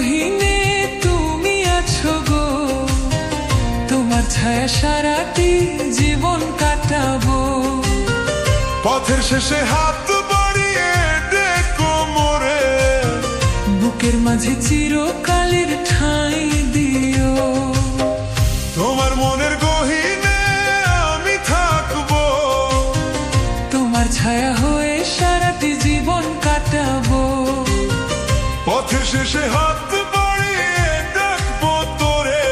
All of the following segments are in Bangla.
গহীনে তুমি আছো গো, তোমার ছায়া সারাটি জীবন কাটাবো। পথের শেষে হাত বাড়িয়ে ডেকো মোরে, বুকের মাঝে চিরকালের ঠাঁই দিও। তোমার মনের গহীনে আমি থাকবো, তোমার ছায়া হয়ে সারাটি জীবন কাটাবো। পথের শেষে হাত বাড়িয়ে ডাকবো তোরে,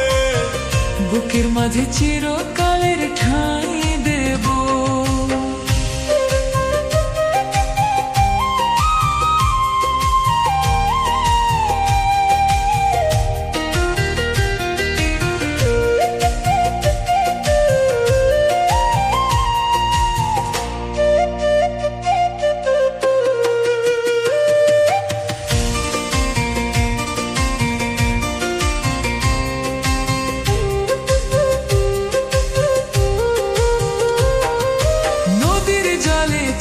বুকের মাঝে চিরকালের ঠাঁই দেব।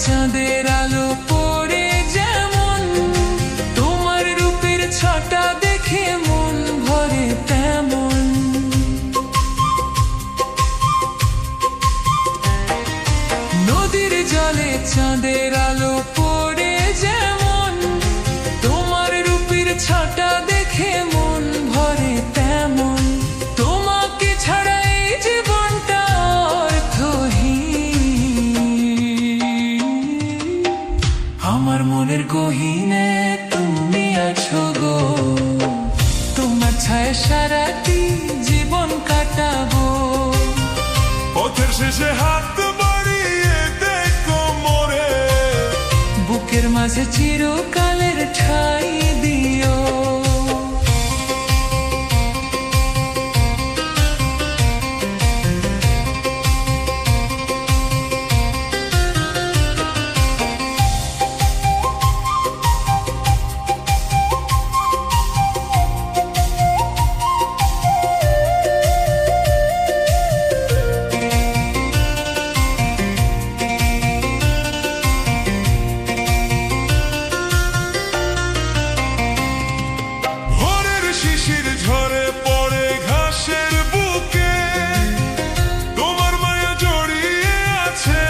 চাঁদের আলো পড়ে যেমন, তোমার রূপের ছটা দেখে মন ভরে তেমন। নদীর জলে চাঁদের আলো পড়ে যেমন, তোমার রূপের ছটা দেখে মন ভরে তেমন। তোমাকে ছাড়া এই জীবনটা আমার মনের গহীনে তুমি আছো গো, তোমার ছায়া সারাটি জীবন কাটাবো। পথের শেষে হাত বাড়িয়ে দেখো মোরে, বুকের মাঝে চিরকালের ঠাঁই দিও। ঝরে পড়ে ঘাসের বুকে, তোমার মায়া জড়িয়ে আছে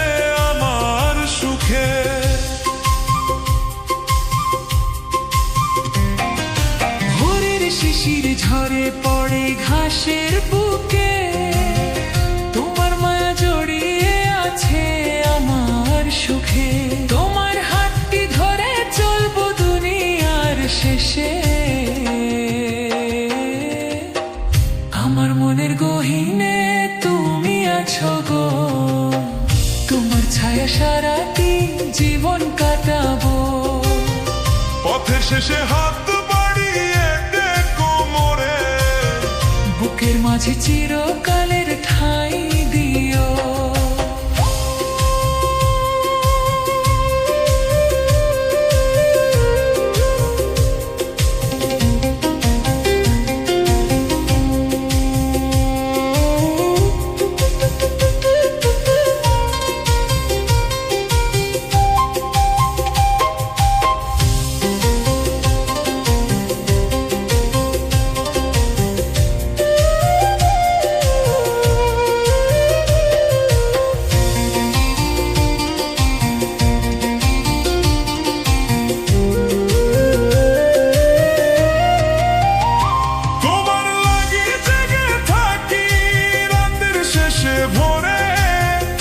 আমার সুখে। ভোরের শিশির ঝরে পড়ে ঘাসের বুকে, তোমার মায়া জড়িয়ে আছে আমার সুখে। তোমার হাতটি ধরে চলবো দুনিয়ার শেষে, আমার মনের গহীনে তুমি আছো গো, তোমার ছায়া সারাটি জীবন কাটাবো। পথের শেষে হাত বাড়িয়ে ডেকো মোরে, বুকের মাঝে চিরকালের ঠাঁই দিও।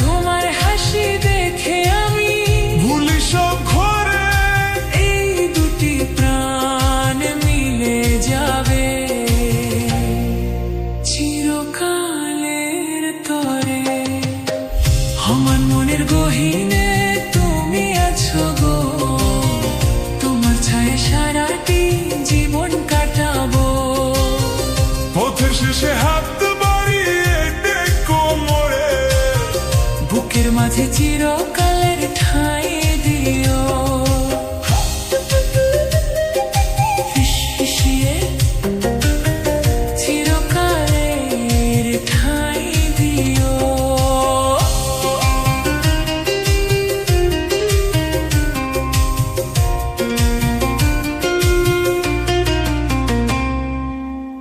তোমার হাসি দেখে আমি ভুলি সব ঘরে, এই দুটি প্রাণ মিলে যাবে চিরকালের তরে। আমার মনের গহীনে তুমি আছো গো, তোমার ছায়া সারাটি জীবন কাটাবো। পথের শেষে হাত বাড়িয়ে ডেকো মোরে, বুকের মাঝে চিরকাল